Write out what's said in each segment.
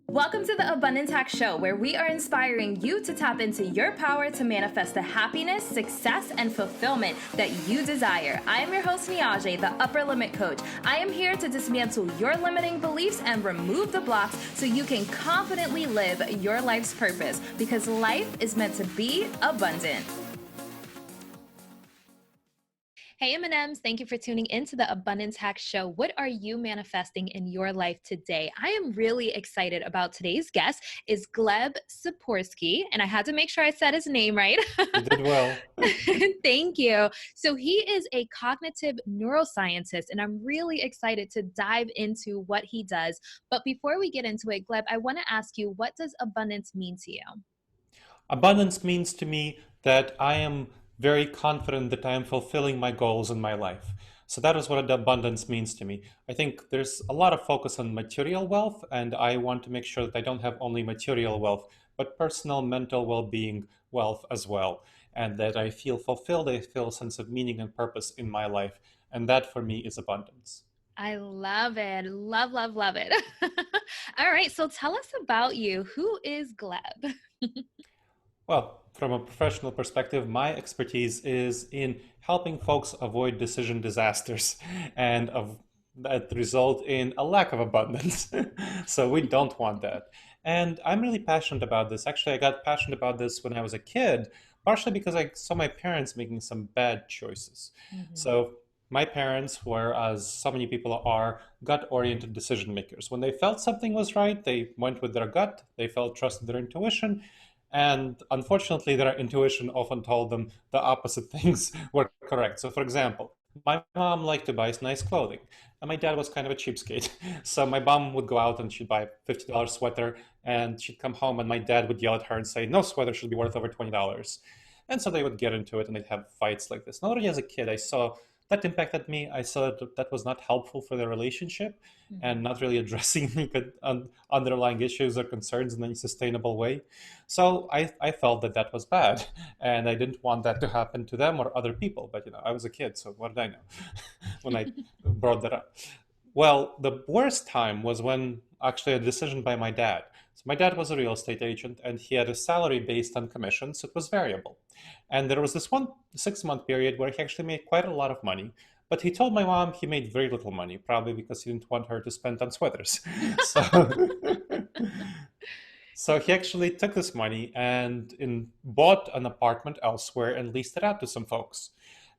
Welcome to the Abundance Hack Show, where we are inspiring you to tap into your power to manifest the happiness, success, and fulfillment that you desire. I am your host, Niajae, the Upper Limit Coach. I am here to dismantle your limiting beliefs and remove the blocks so you can confidently live your life's purpose, because life is meant to be abundant. Hey M&Ms, thank you for tuning into the Abundance Hack Show. What are you manifesting in your life today? I am really excited about today's guest is Gleb Tsipursky, and I had to make sure I said his name right. You did well. Thank you. So he is a cognitive neuroscientist, and I'm really excited to dive into what he does. But before we get into it, Gleb, I want to ask you, what does abundance mean to you? Abundance means to me that I am very confident that I am fulfilling my goals in my life. So that is what abundance means to me. I think there's a lot of focus on material wealth, and I want to make sure that I don't have only material wealth, but personal, mental well-being wealth as well. And that I feel fulfilled, I feel a sense of meaning and purpose in my life. And that for me is abundance. I love it. Love, love, love it. All right. So tell us about you. Who is Gleb? Well, from a professional perspective, my expertise is in helping folks avoid decision disasters and that result in a lack of abundance. So we don't want that. And I'm really passionate about this. Actually, I got passionate about this when I was a kid, partially because I saw my parents making some bad choices. So my parents were, as so many people are, gut-oriented decision makers. When they felt something was right, they went with their gut. They felt trusted their intuition. And unfortunately, their intuition often told them the opposite things were correct. So, for example, my mom liked to buy nice clothing, and my dad was kind of a cheapskate. So my mom would go out and she'd buy a $50 sweater, and she'd come home, and my dad would yell at her and say, "No sweater should be worth over $20." And so they would get into it, and they'd have fights like this. Not only as a kid, I saw that impacted me. I saw that was not helpful for the relationship and not really addressing underlying issues or concerns in any sustainable way. So I felt that that was bad, and I didn't want that to happen to them or other people. But I was a kid, so what did I know when I brought that up? Well, the worst time was when actually a decision by my dad. So my dad was a real estate agent, and he had a salary based on commissions, so it was variable. And there was this one 6-month period where he actually made quite a lot of money. But he told my mom he made very little money, probably because he didn't want her to spend on sweaters. So, so he actually took this money and bought an apartment elsewhere and leased it out to some folks.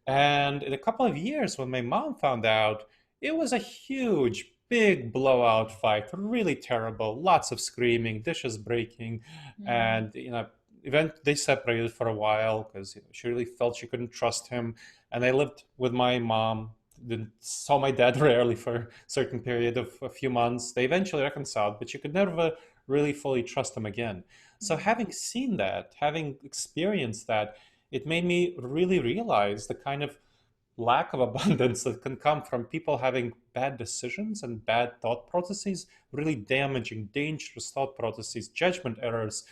And in a couple of years, when my mom found out, it was a huge, big blowout fight, really terrible, lots of screaming, dishes breaking, and they separated for a while because she really felt she couldn't trust him. And I lived with my mom, saw my dad rarely for a certain period of a few months. They eventually reconciled, but she could never really fully trust him again. So having seen that, having experienced that, it made me really realize the kind of lack of abundance that can come from people having bad decisions and bad thought processes, really damaging, dangerous thought processes, judgment errors.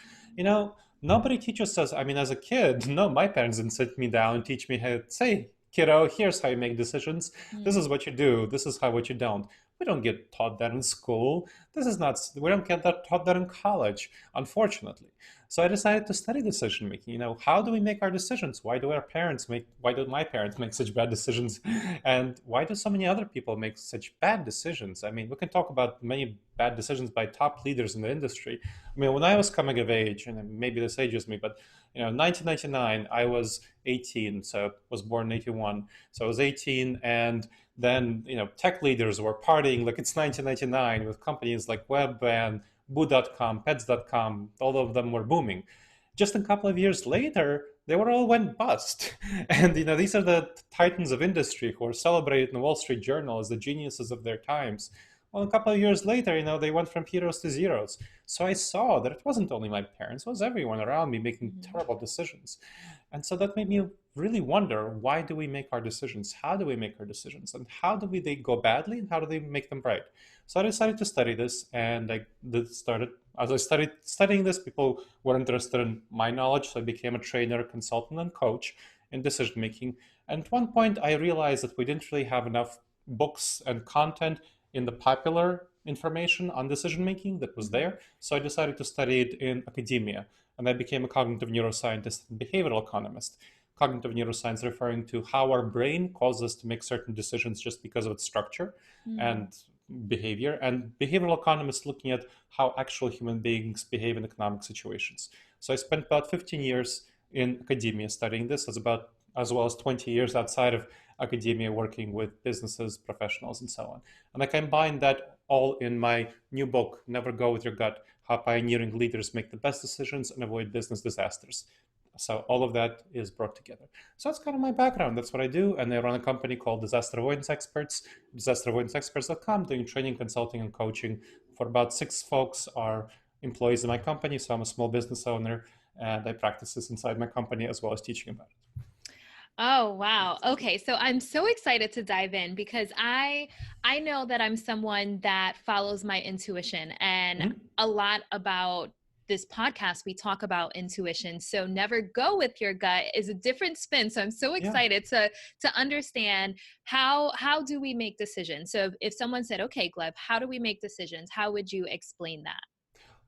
Nobody teaches us. I mean, as a kid, no, my parents didn't sit me down and teach me how to say, "Kiddo, here's how you make decisions. This is what you do. This is what you don't." We don't get taught that in school. We don't get taught that in college, unfortunately. So I decided to study decision making. How do we make our decisions? Why do my parents make such bad decisions? And why do so many other people make such bad decisions? I mean, we can talk about many bad decisions by top leaders in the industry. I mean, when I was coming of age, and maybe this ages me, but 1999, I was 18, so I was born in 81. So I was 18, and then tech leaders were partying like it's 1999 with companies like Web and Boo.com, Pets.com. All of them were booming. Just a couple of years later, they all went bust. And these are the titans of industry who are celebrated in the Wall Street Journal as the geniuses of their times. Well, a couple of years later, they went from heroes to zeros. So I saw that it wasn't only my parents, it was everyone around me making terrible decisions. And so that made me really wonder, why do we make our decisions? How do we make our decisions? And how do they go badly, and how do they make them right? So I decided to study this, and as I started studying this, people were interested in my knowledge, so I became a trainer, consultant, and coach in decision making. And at one point, I realized that we didn't really have enough books and content in the popular information on decision making that was there. So I decided to study it in academia, and I became a cognitive neuroscientist and behavioral economist. Cognitive neuroscience referring to how our brain causes us to make certain decisions just because of its structure Mm. and behavior, and behavioral economists looking at how actual human beings behave in economic situations. So I spent about 15 years in academia studying this, as well as 20 years outside of academia working with businesses, professionals, and so on. And I combined that all in my new book, Never Go With Your Gut: How Pioneering Leaders Make the Best Decisions and Avoid Business Disasters. So all of that is brought together. So that's kind of my background. That's what I do. And I run a company called Disaster Avoidance Experts, disasteravoidanceexperts.com, doing training, consulting, and coaching for about 6 folks are employees in my company. So I'm a small business owner, and I practice this inside my company as well as teaching about it. Oh, wow. Okay, so I'm so excited to dive in because I know that I'm someone that follows my intuition, and Mhm. a lot about this podcast we talk about intuition. So never go with your gut is a different spin. So I'm so Yeah. excited to understand how do we make decisions. So if someone said, "Okay, Gleb, how do we make decisions?" How would you explain that?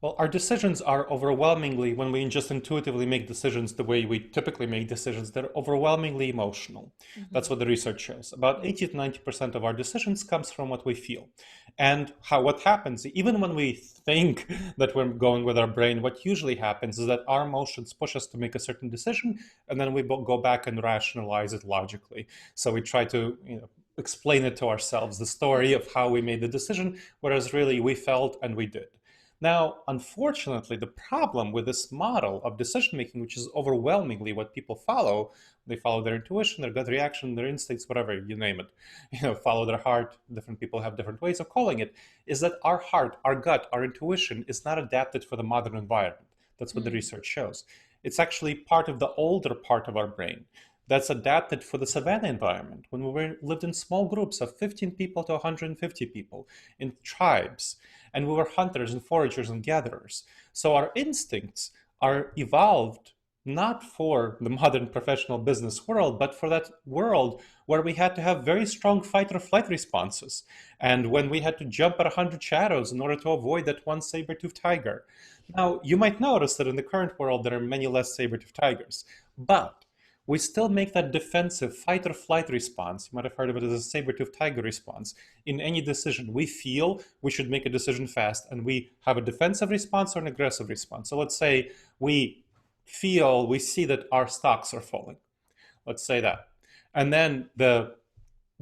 Well, our decisions are overwhelmingly, when we just intuitively make decisions the way we typically make decisions, they're overwhelmingly emotional. That's Mhm. what the research shows. About 80 to 90% of our decisions comes from what we feel. And what happens, even when we think that we're going with our brain, what usually happens is that our emotions push us to make a certain decision, and then we go back and rationalize it logically. So we try to, explain it to ourselves, the story of how we made the decision, whereas really we felt and we did. Now, unfortunately, the problem with this model of decision making, which is overwhelmingly what people follow, they follow their intuition, their gut reaction, their instincts, whatever you name it, follow their heart. Different people have different ways of calling it. Is that our heart, our gut, our intuition is not adapted for the modern environment. That's what the Mm. research shows. It's actually part of the older part of our brain that's adapted for the savanna environment when lived in small groups of 15 people to 150 people in tribes, and we were hunters and foragers and gatherers. So our instincts are evolved not for the modern professional business world, but for that world where we had to have very strong fight or flight responses. And when we had to jump at 100 shadows in order to avoid that one saber-toothed tiger. Now, you might notice that in the current world, there are many less saber-toothed tigers, but we still make that defensive fight or flight response. You might have heard of it as a saber-toothed tiger response. In any decision, we feel we should make a decision fast, and we have a defensive response or an aggressive response. So let's say we see that our stocks are falling. Let's say that. And then the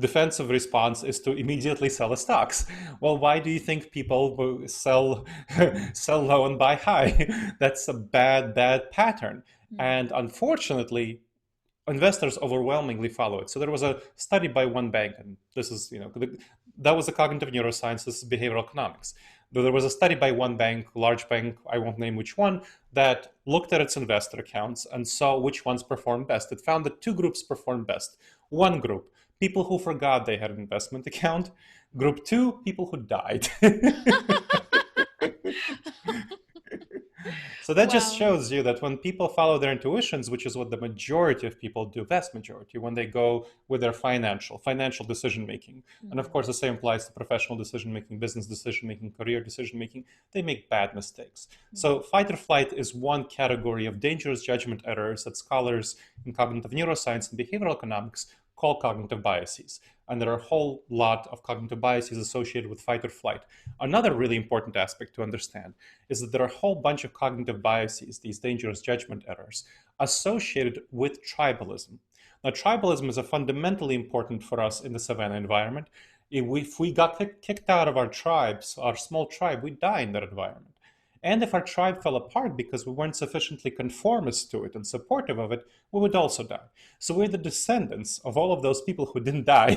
defensive response is to immediately sell the stocks. Well, why do you think people will sell low and buy high? That's a bad pattern. Mm. And unfortunately, investors overwhelmingly follow it. So there was a study by one bank, and this is, that was the cognitive neuroscience, this is behavioral economics. There was a study by one bank, large bank, I won't name which one, that looked at its investor accounts and saw which ones performed best. It found that 2 groups performed best. One group, people who forgot they had an investment account. Group 2, people who died. So that just Wow. shows you that when people follow their intuitions, which is what the majority of people do, vast majority, when they go with their financial decision making, and of Mhm. course the same applies to professional decision making, business decision making, career decision making, they make bad mistakes. So Mhm. fight or flight is one category of dangerous judgment errors that scholars in cognitive neuroscience and behavioral economics call cognitive biases. And there are a whole lot of cognitive biases associated with fight or flight. Another really important aspect to understand is that there are a whole bunch of cognitive biases, these dangerous judgment errors, associated with tribalism. Now, tribalism is a fundamentally important for us in the savanna environment. If we got kicked out of our tribes, our small tribe, we'd die in that environment. And if our tribe fell apart because we weren't sufficiently conformist to it and supportive of it, we would also die. So we're the descendants of all of those people who didn't die.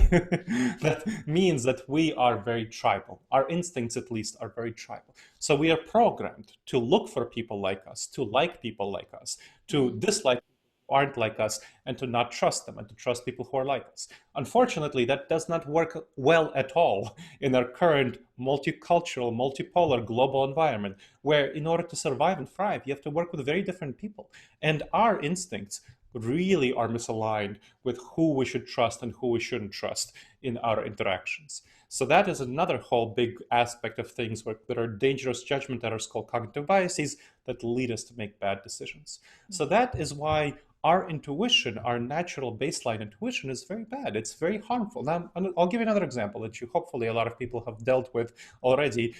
That means that we are very tribal. Our instincts, at least, are very tribal. So we are programmed to look for people like us, to like people like us, to Mhm. dislike people who aren't like us, and to not trust them, and to trust people who are like us. Unfortunately, that does not work well at all in our current multicultural, multipolar global environment, where in order to survive and thrive, you have to work with very different people. And our instincts really are misaligned with who we should trust and who we shouldn't trust in our interactions. So that is another whole big aspect of things where there are dangerous judgment errors called cognitive biases that lead us to make bad decisions. So that is why our intuition, our natural baseline intuition, is very bad. It's very harmful. Now, I'll give you another example that you hopefully a lot of people have dealt with already.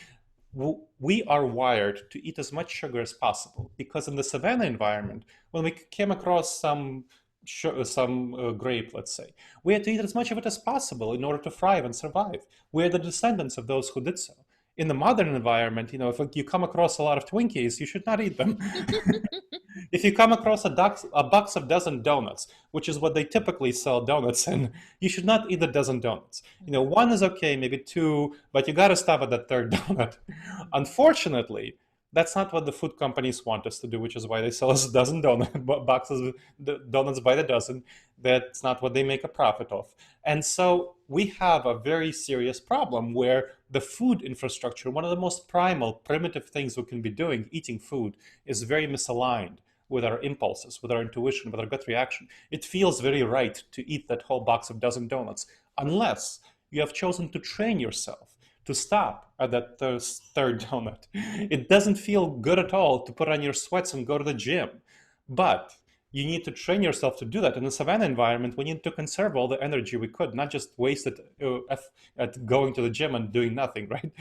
We are wired to eat as much sugar as possible because in the savanna environment, when we came across some grape, let's say, we had to eat as much of it as possible in order to thrive and survive. We're the descendants of those who did so. In the modern environment, if you come across a lot of Twinkies, you should not eat them. If you come across a box of dozen donuts, which is what they typically sell donuts in, you should not eat a dozen donuts. One is okay, maybe two, but you got to stop at that third donut. Unfortunately, that's not what the food companies want us to do, which is why they sell us a dozen boxes of donuts by the dozen. That's not what they make a profit of. And so we have a very serious problem where the food infrastructure, one of the most primal, primitive things we can be doing, eating food, is very misaligned with our impulses, with our intuition, with our gut reaction. It feels very right to eat that whole box of dozen donuts, unless you have chosen to train yourself to stop at that third donut. It doesn't feel good at all to put on your sweats and go to the gym. But you need to train yourself to do that. In the savanna environment, we need to conserve all the energy we could, not just waste it at going to the gym and doing nothing, right?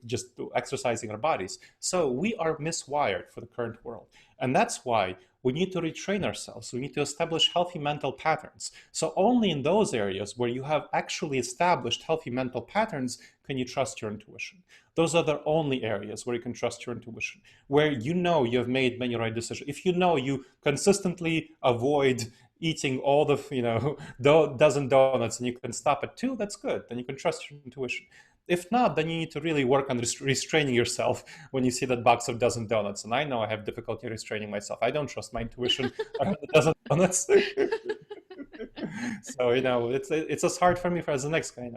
Just exercising our bodies. So we are miswired for the current world. And that's why we need to retrain ourselves. We need to establish healthy mental patterns. So only in those areas where you have actually established healthy mental patterns can you trust your intuition. Those are the only areas where you can trust your intuition, where you have made many right decisions. If you consistently avoid eating all the dozen donuts and you can stop at two, that's good. Then you can trust your intuition. If not, then you need to really work on restraining yourself when you see that box of dozen donuts. And I know I have difficulty restraining myself. I don't trust my intuition around the dozen donuts. So it's as hard for me as the next guy.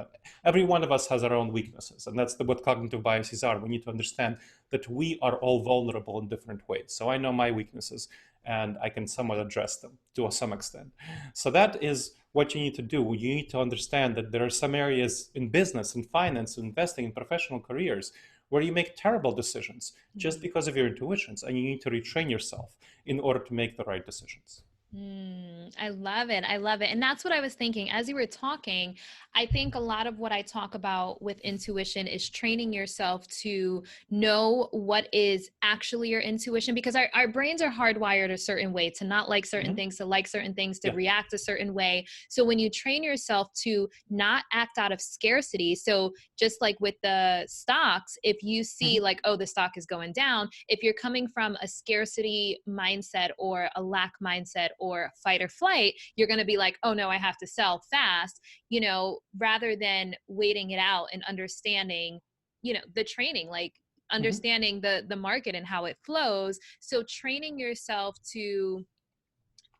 Every one of us has our own weaknesses, and that's what cognitive biases are. We need to understand that we are all vulnerable in different ways. So I know my weaknesses, and I can somewhat address them to some extent. So that is what you need to do. You need to understand that there are some areas in business, in finance, in investing, in professional careers where you make terrible decisions just because of your intuitions, and you need to retrain yourself in order to make the right decisions. I love it. I love it. And that's what I was thinking as you were talking. I think a lot of what I talk about with intuition is training yourself to know what is actually your intuition, because our brains are hardwired a certain way to not like certain things, to like certain things, to react a certain way. So when you train yourself to not act out of scarcity, so just like with the stocks, if you see like, oh, the stock is going down, if you're coming from a scarcity mindset or a lack mindset or fight or flight, you're going to be like, oh no, I have to sell fast, rather than waiting it out and understanding, the training, like understanding the market and how it flows. So training yourself to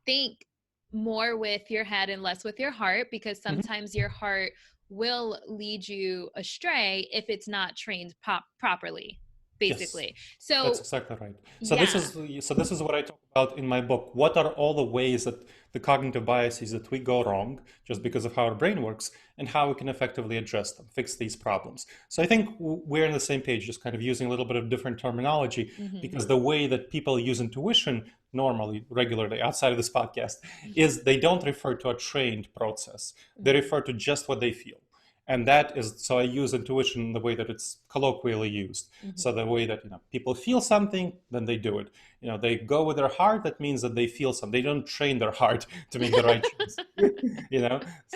think more with your head and less with your heart, because sometimes your heart will lead you astray if it's not trained properly, basically. Yes, So that's exactly right. So this is what I talk about in my book. What are all the ways that the cognitive biases that we go wrong just because of how our brain works, and how we can effectively address them, fix these problems. So I think we're on the same page, just kind of using a little bit of different terminology, because the way that people use intuition normally, regularly, outside of this podcast, is they don't refer to a trained process. They refer to just what they feel. And that is, so I use intuition in the way that it's colloquially used. So the way that people feel something, then they do it. They go with their heart. That means that they feel something. They don't train their heart to make the right choice.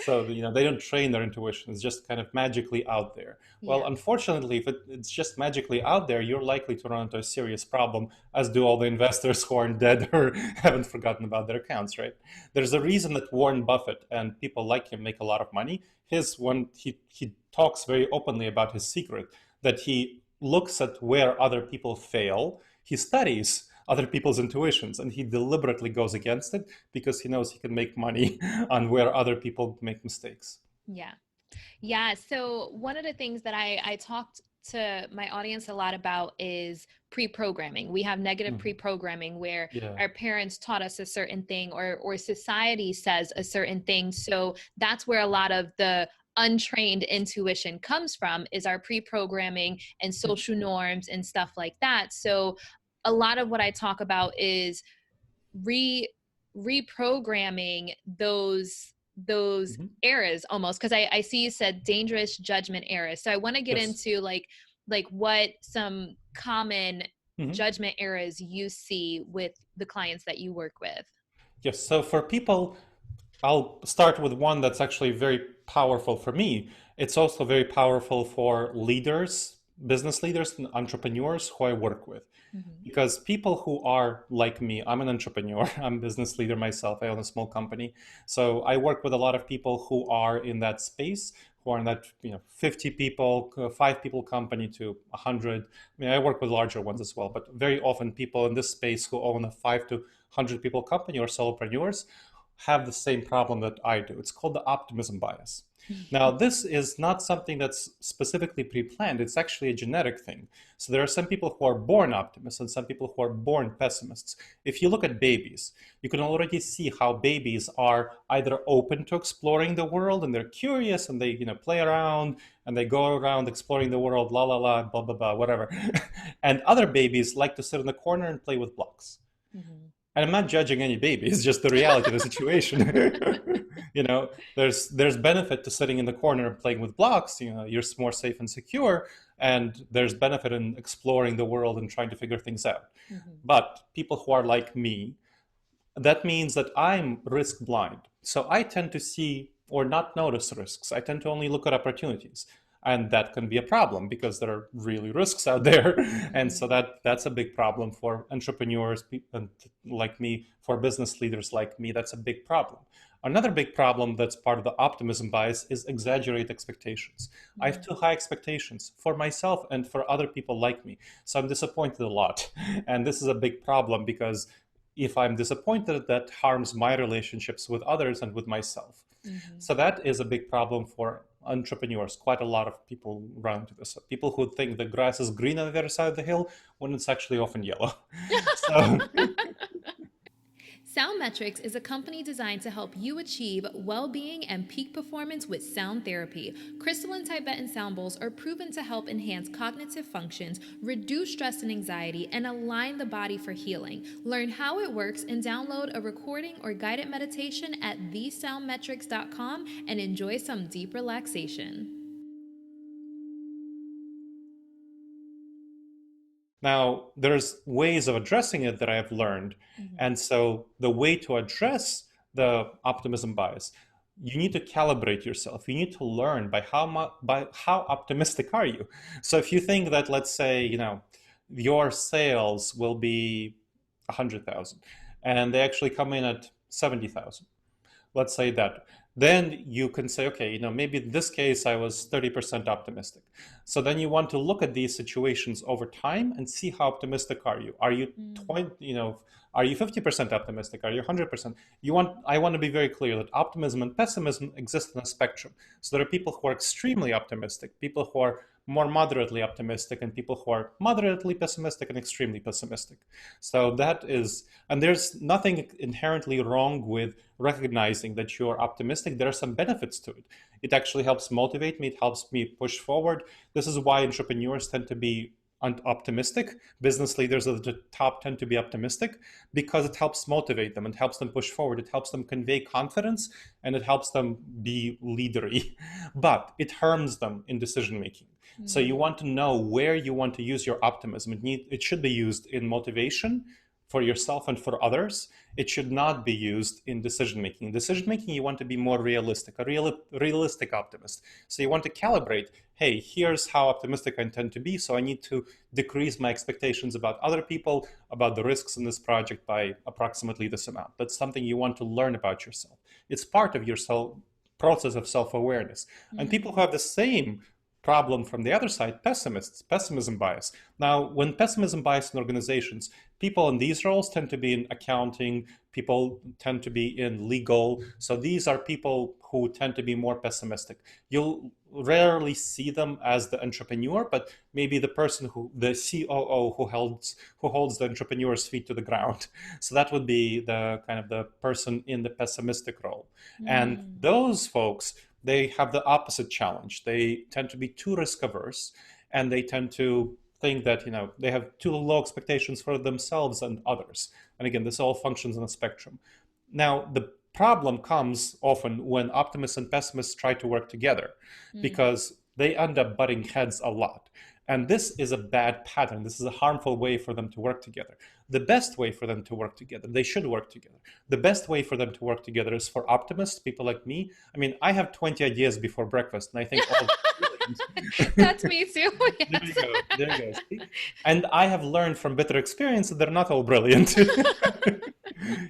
So they don't train their intuition. It's just kind of magically out there. Well, unfortunately, if it's just magically out there, you're likely to run into a serious problem, as do all the investors who aren't dead or haven't forgotten about their accounts, right? There's a reason that Warren Buffett and people like him make a lot of money. He talks very openly about his secret, that he looks at where other people fail. He studies other people's intuitions, and he deliberately goes against it because he knows he can make money on where other people make mistakes. Yeah. So one of the things that I talked to my audience a lot about is pre-programming. We have negative Mhm. pre-programming where Yeah. our parents taught us a certain thing, or society says a certain thing. So that's where a lot of the untrained intuition comes from, is our pre-programming and Yeah. social norms and stuff like that. So a lot of what I talk about is re reprogramming those Mhm. errors, almost, because I see you said dangerous judgment errors. So I want to get Yes. into like what some common Mhm. judgment errors you see with the clients that you work with. Yes. So for people, I'll start with one that's actually very powerful for me. It's also very powerful for leaders, business leaders, and entrepreneurs who I work with. Mm-hmm. Because people who are like me, I'm an entrepreneur, I'm a business leader myself, I own a small company. So I work with a lot of people who are in that space, who are in that 50 people, 5 people company to 100. I mean, I work with larger ones as well, but very often people in this space who own a 5 to 100 people company or solopreneurs have the same problem that I do. It's called the optimism bias. Now, this is not something that's specifically pre-planned. It's actually a genetic thing. So there are some people who are born optimists and some people who are born pessimists. If you look at babies, you can already see how babies are either open to exploring the world and they're curious and they play around and they go around exploring the world, la la la, blah blah blah, whatever. And other babies like to sit in the corner and play with blocks. Mm-hmm. And I'm not judging any baby. It's just the reality of the situation. There's benefit to sitting in the corner and playing with blocks. You're more safe and secure, and there's benefit in exploring the world and trying to figure things out. Mm-hmm. But people who are like me, that means that I'm risk blind. So I tend to see or not notice risks. I tend to only look at opportunities. And that can be a problem because there are really risks out there. And so that's a big problem for entrepreneurs and like me, for business leaders like me. That's a big problem. Another big problem that's part of the optimism bias is exaggerate expectations. I have too high expectations for myself and for other people like me. So I'm disappointed a lot. And this is a big problem because if I'm disappointed, that harms my relationships with others and with myself. Mm-hmm. So that is a big problem for entrepreneurs. Quite a lot of people run into this. People who think the grass is green on the other side of the hill when it's actually often yellow. So Sound Metrics is a company designed to help you achieve well-being and peak performance with sound therapy. Crystalline Tibetan sound bowls are proven to help enhance cognitive functions, reduce stress and anxiety, and align the body for healing. Learn how it works and download a recording or guided meditation at thesoundmetrics.com and enjoy some deep relaxation. now there's ways of addressing it that I have learned. Mm-hmm. And so the way to address the optimism bias, you need to calibrate yourself. You need to learn by how optimistic are you. So if you think that, let's say, your sales will be 100,000 and they actually come in at 70,000, let's say that, then you can say, okay, maybe in this case I was 30% optimistic. So then you want to look at these situations over time and see how optimistic are you. Are you 20, are you 50% optimistic? Are you 100%? I want to be very clear that optimism and pessimism exist in a spectrum. So there are people who are extremely optimistic, people who are more moderately optimistic, and people who are moderately pessimistic and extremely pessimistic. So that is, and there's nothing inherently wrong with recognizing that you're optimistic. There are some benefits to it. It actually helps motivate me. It helps me push forward. This is why entrepreneurs tend to be optimistic. Business leaders at the top tend to be optimistic because it helps motivate them. It helps them push forward. It helps them convey confidence, and it helps them be leadery. But it harms them in decision making. So you want to know where you want to use your optimism. It should be used in motivation for yourself and for others. It should not be used in decision making. Decision making, you want to be more realistic, a realistic optimist. So you want to calibrate, hey, here's how optimistic I intend to be. So I need to decrease my expectations about other people, about the risks in this project by approximately this amount. That's something you want to learn about yourself. It's part of your process of self-awareness. And people who have the same problem from the other side, pessimism bias. Now, when pessimism bias in organizations, people in these roles tend to be in accounting, people tend to be in legal. So these are people who tend to be more pessimistic. You'll rarely see them as the entrepreneur, but maybe the person the COO who holds the entrepreneur's feet to the ground. So that would be the kind of the person in the pessimistic role. And those folks, they have the opposite challenge. They tend to be too risk averse, and they tend to think that they have too low expectations for themselves and others. And again, this all functions on a spectrum. Now, the problem comes often when optimists and pessimists try to work together, because they end up butting heads a lot. And this is a bad pattern. This is a harmful way for them to work together. The best way for them to work together, they should work together. The best way for them to work together is for optimists, people like me. I mean, I have 20 ideas before breakfast, and I think all That's me too. Yes. There you go. There you go. See? And I have learned from bitter experience that they're not all brilliant.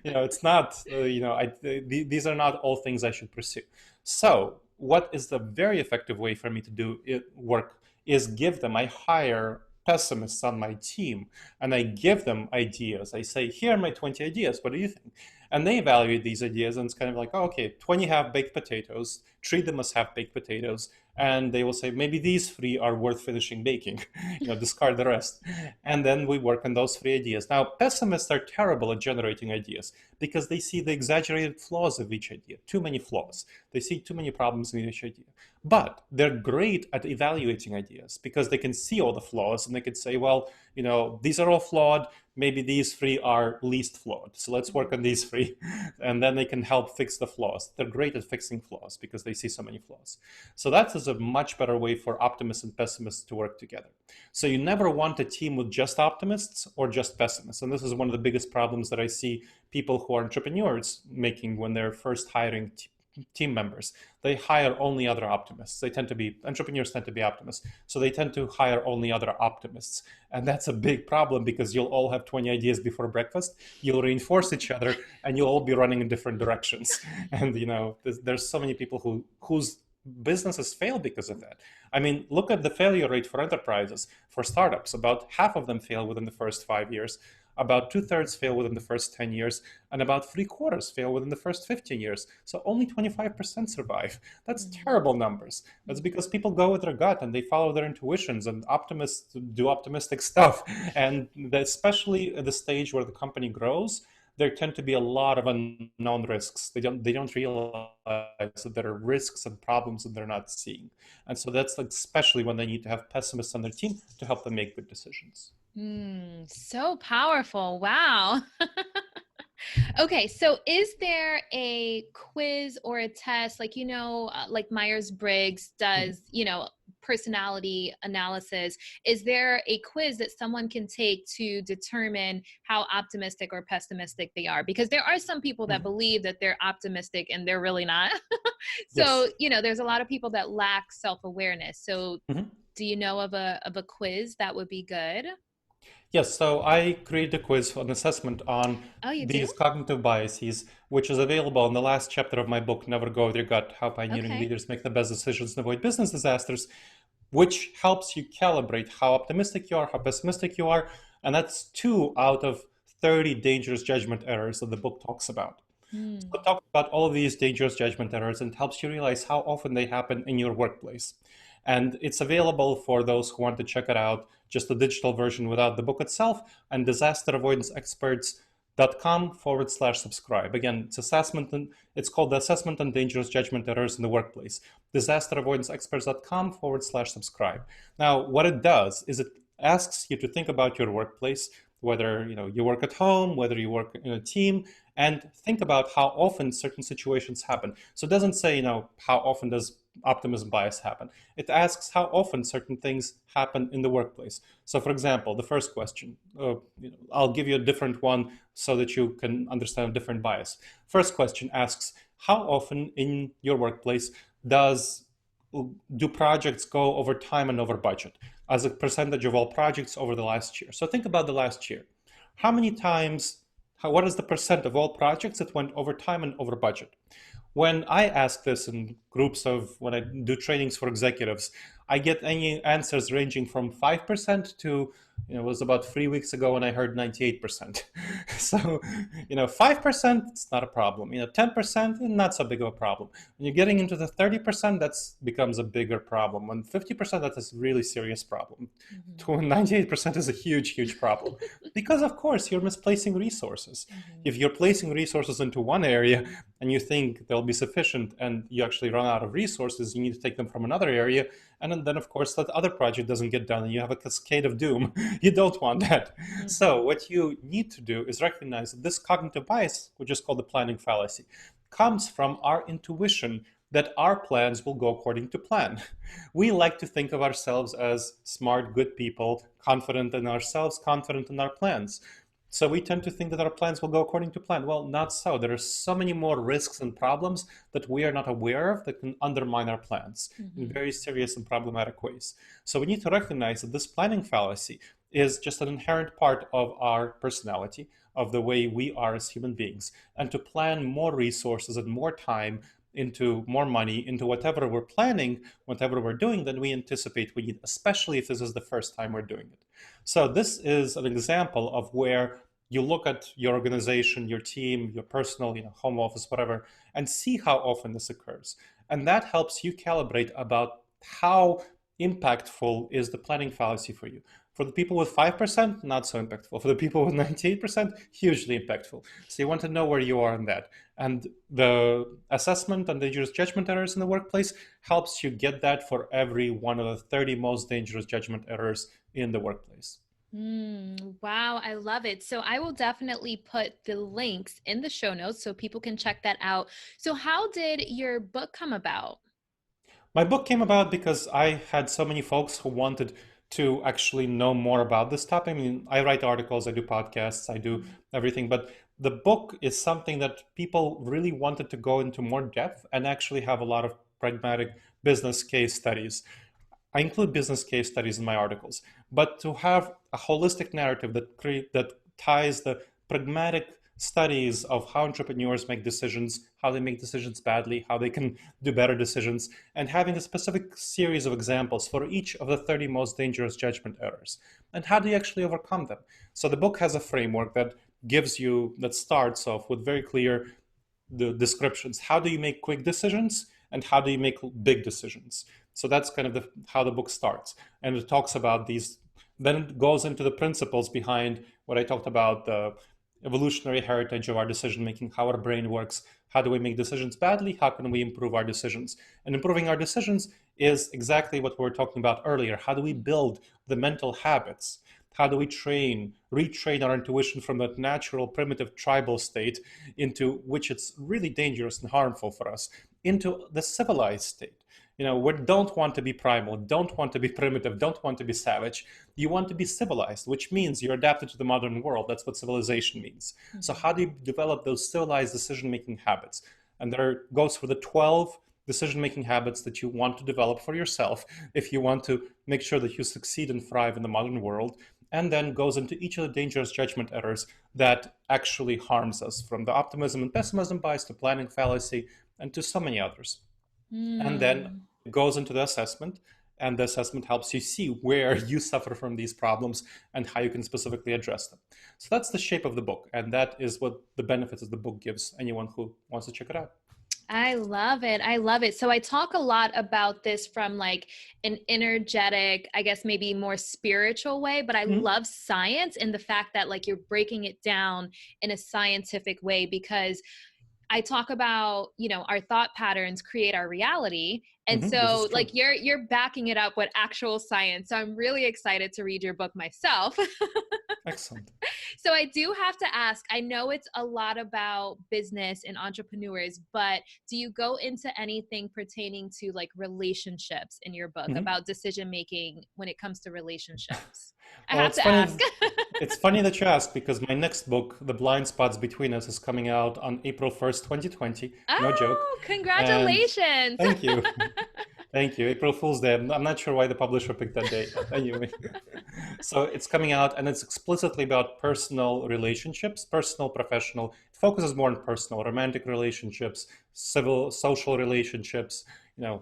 It's not, these are not all things I should pursue. So what is the very effective way for me to do work is I hire pessimists on my team, and I give them ideas. I say, here are my 20 ideas. What do you think? And they evaluate these ideas, and it's kind of like, oh, okay, 20 half-baked potatoes, treat them as half-baked potatoes, and they will say, maybe these 3 are worth finishing baking, discard the rest. And then we work on those 3 ideas. Now, pessimists are terrible at generating ideas because they see the exaggerated flaws of each idea, too many flaws. They see too many problems in each idea. But they're great at evaluating ideas because they can see all the flaws, and they could say, well, these are all flawed. Maybe these 3 are least flawed. So let's work on these 3. And then they can help fix the flaws. They're great at fixing flaws because they see so many flaws. So that is a much better way for optimists and pessimists to work together. So you never want a team with just optimists or just pessimists. And this is one of the biggest problems that I see people who are entrepreneurs making when they're first hiring team members. They hire only other optimists. Entrepreneurs tend to be optimists. So they tend to hire only other optimists. And that's a big problem because you'll all have 20 ideas before breakfast. You'll reinforce each other, and you'll all be running in different directions. And, there's so many people whose businesses fail because of that. I mean, look at the failure rate for enterprises, for startups. About half of them fail within the first 5 years. About 2/3 fail within the first 10 years, and about 3/4 fail within the first 15 years. So only 25% survive. That's terrible numbers. That's because people go with their gut and they follow their intuitions, and optimists do optimistic stuff. And especially at the stage where the company grows, there tend to be a lot of unknown risks. They don't realize that there are risks and problems that they're not seeing. And so that's especially when they need to have pessimists on their team to help them make good decisions. So powerful. Wow. Okay, so is there a quiz or a test, like Myers-Briggs does, personality analysis? Is there a quiz that someone can take to determine how optimistic or pessimistic they are? Because there are some people that believe that they're optimistic and they're really not. So, Yes. there's a lot of people that lack self-awareness. So do you know of a quiz that would be good? Yes, so I created a quiz, an assessment on Oh, you do? these cognitive biases, which is available in the last chapter of my book, Never Go With Your Gut, How Pioneering Okay. Leaders Make the Best Decisions and Avoid Business Disasters, which helps you calibrate how optimistic you are, how pessimistic you are. And that's 2 out of 30 dangerous judgment errors that the book talks about. So it talks about all of these dangerous judgment errors and helps you realize how often they happen in your workplace. And it's available for those who want to check it out, just the digital version without the book itself, and disasteravoidanceexperts.com/subscribe. Again, it's called the Assessment on Dangerous Judgment Errors in the Workplace. disasteravoidanceexperts.com/subscribe. Now, what it does is it asks you to think about your workplace, whether you work at home, whether you work in a team, and think about how often certain situations happen. So it doesn't say, how often does optimism bias happen. It asks how often certain things happen in the workplace. So for example, the first question, I'll give you a different one so that you can understand a different bias. First question asks, how often in your workplace do projects go over time and over budget as a percentage of all projects over the last year? So think about the last year. How many times, what is the percent of all projects that went over time and over budget? When I ask this in groups of when I do trainings for executives, I get any answers ranging from 5% to, it was about 3 weeks ago when I heard 98%. So, 5%, it's not a problem. 10%, not so big of a problem. When you're getting into the 30%, that becomes a bigger problem. When 50%, that's a really serious problem. Mm-hmm. 98% is a huge, huge problem. Because, of course, you're misplacing resources. Mm-hmm. If you're placing resources into one area and you think they'll be sufficient and you actually run out of resources, you need to take them from another area. And then, of course, that other project doesn't get done and you have a cascade of doom. You don't want that. So Mm-hmm. what you need to do is recognize that this cognitive bias, which is called the planning fallacy, comes from our intuition that our plans will go according to plan. We like to think of ourselves as smart, good people, confident in ourselves, confident in our plans. So we tend to think that our plans will go according to plan. Well, not so. There are so many more risks and problems that we are not aware of that can undermine our plans in Mm-hmm. very serious and problematic ways. So we need to recognize that this planning fallacy is just an inherent part of our personality, of the way we are as human beings, and to plan more resources and more time into more money into whatever we're planning, whatever we're doing, than we anticipate we need, especially if this is the first time we're doing it. So this is an example of where you look at your organization, your team, your personal, home office, whatever, and see how often this occurs. And that helps you calibrate about how impactful is the planning fallacy for you. For the people with 5%, not so impactful. For the people with 98%, hugely impactful. So you want to know where you are in that. And the assessment and dangerous judgment errors in the workplace helps you get that for every one of the 30 most dangerous judgment errors in the workplace. Wow, I love it. So I will definitely put the links in the show notes so people can check that out. So how did your book come about? My book came about because I had so many folks who wanted to actually know more about this topic. I mean, I write articles, I do podcasts, I do everything, but the book is something that people really wanted to go into more depth and actually have a lot of pragmatic business case studies. I include business case studies in my articles, but to have a holistic narrative that ties the pragmatic studies of how entrepreneurs make decisions, how they make decisions badly, how they can do better decisions, and having a specific series of examples for each of the 30 most dangerous judgment errors, and how do you actually overcome them. So the book has a framework that starts off with very clear the descriptions. How do you make quick decisions and how do you make big decisions? So that's kind of how the book starts. And it talks about these, then it goes into the principles behind what I talked about, the evolutionary heritage of our decision making, how our brain works, how do we make decisions badly, how can we improve our decisions. And improving our decisions is exactly what we were talking about earlier. How do we build the mental habits? How do we retrain our intuition from that natural, primitive, tribal state into which it's really dangerous and harmful for us, into the civilized state? We don't want to be primal, don't want to be primitive, don't want to be savage. You want to be civilized, which means you're adapted to the modern world. That's what civilization means. So how do you develop those civilized decision-making habits? And there goes for the 12 decision-making habits that you want to develop for yourself if you want to make sure that you succeed and thrive in the modern world, and then goes into each of the dangerous judgment errors that actually harms us, from the optimism and pessimism bias to planning fallacy and to so many others. And then Mm. it goes into the assessment, and the assessment helps you see where you suffer from these problems and how you can specifically address them. So that's the shape of the book, and that is what the benefits of the book gives anyone who wants to check it out. I love it. I love it. So I talk a lot about this from like an energetic, I guess maybe more spiritual way, but I Mhm. love science and the fact that like you're breaking it down in a scientific way, because I talk about, our thought patterns create our reality. And Mhm. This is so true. like you're backing it up with actual science. So I'm really excited to read your book myself. Excellent. So I do have to ask, I know it's a lot about business and entrepreneurs, but do you go into anything pertaining to like relationships in your book, Mhm. about decision making when it comes to relationships? I Well, have it's to funny. ask. It's funny that you ask because my next book, The Blind Spots Between Us, is coming out on April 1st, 2020. No joke. Oh, And congratulations. thank you. Thank you. April Fool's Day. I'm not sure why the publisher picked that date, but anyway. So it's coming out and it's explicitly about personal relationships, personal, professional. It focuses more on personal, romantic relationships, civil, social relationships,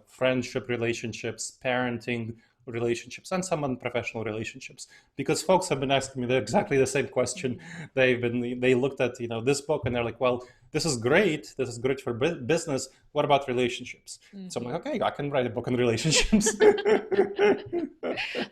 friendship relationships, parenting relationships, and some unprofessional relationships. Because folks have been asking me exactly the same question. They looked at this book and they're like, well, this is great. This is great for business. What about relationships? So I'm like, okay, I can write a book on relationships.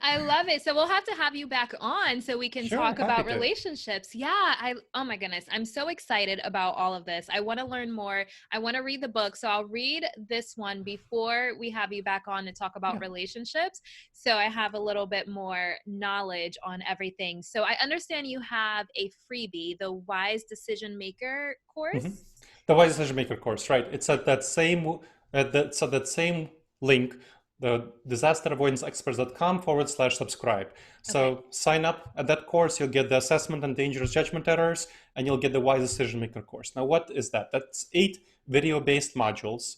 I love it. So we'll have to have you back on so we can Sure, talk happy about to. relationships. Yeah, oh my goodness, I'm so excited about all of this. I want to learn more. I want to read the book. So I'll read this one before we have you back on to talk about Yeah. relationships. So I have a little bit more knowledge on everything. So I understand you have a freebie, the Wise Decision Maker Mm-hmm. course. The Wise Decision Maker course, right? It's at that same link, the disasteravoidanceexperts.com/subscribe. Okay. So sign up at that course, you'll get the assessment and dangerous judgment errors, and you'll get the Wise Decision Maker course. Now, what is that? That's 8 video-based modules,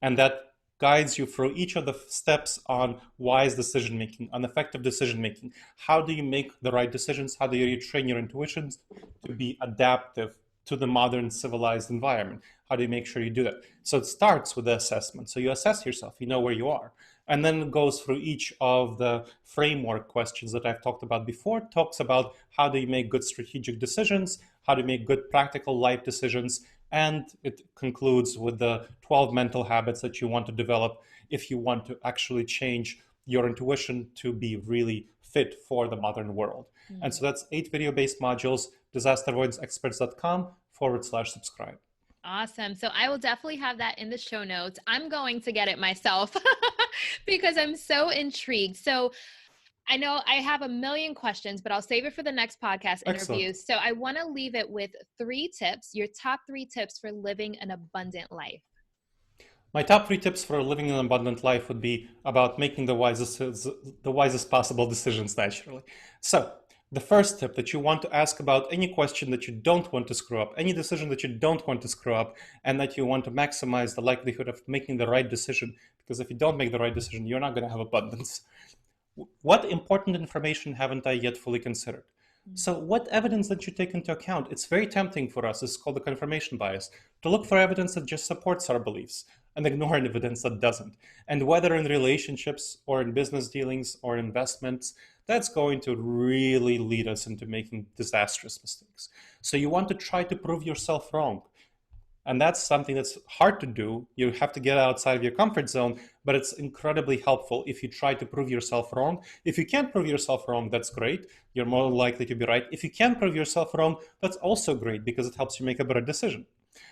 and that guides you through each of the steps on wise decision making, on effective decision making. How do you make the right decisions? How do you retrain your intuitions to be adaptive to the modern civilized environment? How do you make sure you do that? So it starts with the assessment. So you assess yourself, you know where you are. And then it goes through each of the framework questions that I've talked about before. It talks about how do you make good strategic decisions, how to make good practical life decisions, and it concludes with the 12 mental habits that you want to develop if you want to actually change your intuition to be really fit for the modern world. And so that's 8 video-based modules, disasteravoidanceexperts.com/subscribe. Awesome. So I will definitely have that in the show notes. I'm going to get it myself because I'm so intrigued. So I know I have a million questions, but I'll save it for the next podcast interview. Excellent. So I want to leave it with 3 tips, your top 3 tips for living an abundant life. My top 3 tips for living an abundant life would be about making the wisest possible decisions naturally. So, the first tip that you want to ask about any question that you don't want to screw up, any decision that you don't want to screw up, and that you want to maximize the likelihood of making the right decision. Because if you don't make the right decision, you're not going to have abundance. What important information haven't I yet fully considered? So what evidence did you take into account? It's very tempting for us, it's called the confirmation bias, to look for evidence that just supports our beliefs and ignore evidence that doesn't. And whether in relationships or in business dealings or investments, that's going to really lead us into making disastrous mistakes. So you want to try to prove yourself wrong. And that's something that's hard to do. You have to get outside of your comfort zone, but it's incredibly helpful if you try to prove yourself wrong. If you can't prove yourself wrong, that's great. You're more likely to be right. If you can prove yourself wrong, that's also great because it helps you make a better decision.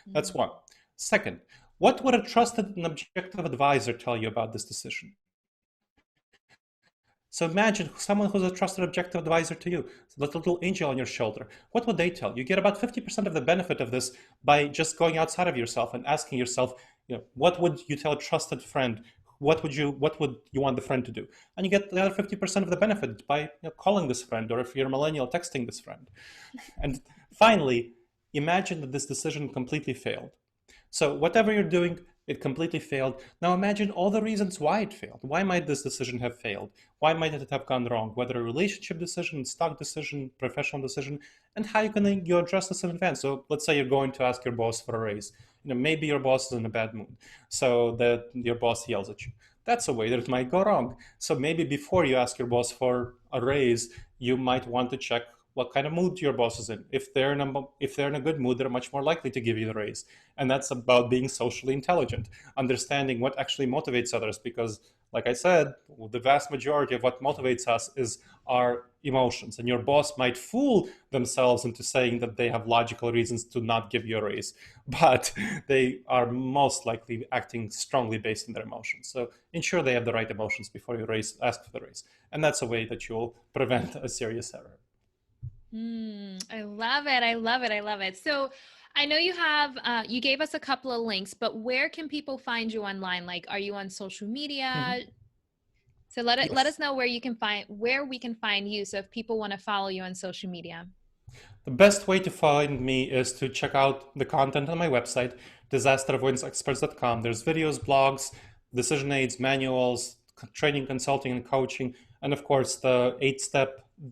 That's one. Second, what would a trusted and objective advisor tell you about this decision? So imagine someone who's a trusted objective advisor to you, that little angel on your shoulder. What would they tell you? You get about 50% of the benefit of this by just going outside of yourself and asking yourself, what would you tell a trusted friend? What would you want the friend to do? And you get the other 50% of the benefit by calling this friend, or if you're a millennial, texting this friend. And finally, imagine that this decision completely failed. So whatever you're doing, it completely failed. Now imagine all the reasons why it failed. Why might this decision have failed? Why might it have gone wrong? Whether a relationship decision, stock decision, professional decision, and how you address this in advance. So let's say you're going to ask your boss for a raise. Maybe your boss is in a bad mood, so that your boss yells at you. That's a way that it might go wrong. So maybe before you ask your boss for a raise, you might want to check what kind of mood your boss is in. If they're in a good mood, they're much more likely to give you the raise. And that's about being socially intelligent, understanding what actually motivates others. Because, like I said, the vast majority of what motivates us is our emotions. And your boss might fool themselves into saying that they have logical reasons to not give you a raise, but they are most likely acting strongly based on their emotions. So ensure they have the right emotions before you ask for the raise. And that's a way that you'll prevent a serious error. I love it. I love it. I love it. So I know you have, you gave us a couple of links, but where can people find you online? Like, are you on social media? Mm-hmm. So let Yes. us know where we can find you. So if people want to follow you on social media. The best way to find me is to check out the content on my website, disasteravoidanceexperts.com. There's videos, blogs, decision aids, manuals, training, consulting, and coaching, and of course the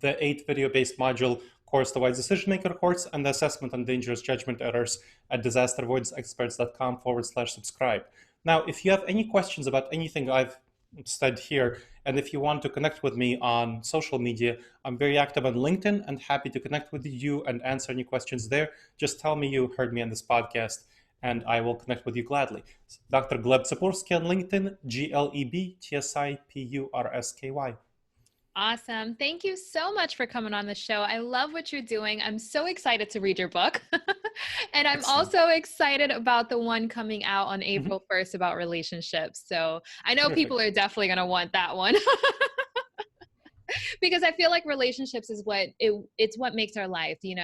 the 8 video-based module course, the Wise Decision Maker course, and the assessment on dangerous judgment errors at disasteravoidanceexperts.com/subscribe. Now, if you have any questions about anything I've said here, and if you want to connect with me on social media, I'm very active on LinkedIn and happy to connect with you and answer any questions there. Just tell me you heard me on this podcast and I will connect with you gladly. Dr. Gleb Tsipursky on LinkedIn, GLEB TSIPURSKY. Awesome. Thank you so much for coming on the show. I love what you're doing. I'm so excited to read your book. And I'm also excited about the one coming out on April 1st about relationships. So I know people are definitely going to want that one. Because I feel like relationships is it's what makes our life, the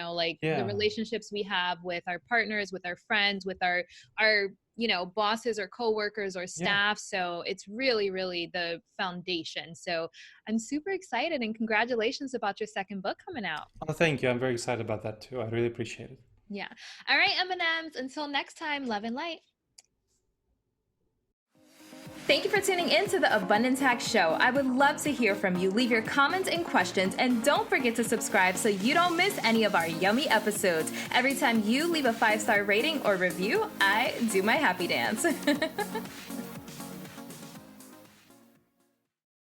relationships we have with our partners, with our friends, with our bosses or coworkers or staff. So it's really, really the foundation. So I'm super excited and congratulations about your second book coming out. Oh, thank you. I'm very excited about that too. I really appreciate it. Yeah. All right, M&Ms. Until next time, love and light. Thank you for tuning in to the Abundance Hack Show. I would love to hear from you. Leave your comments and questions, and don't forget to subscribe so you don't miss any of our yummy episodes. Every time you leave a 5-star rating or review, I do my happy dance.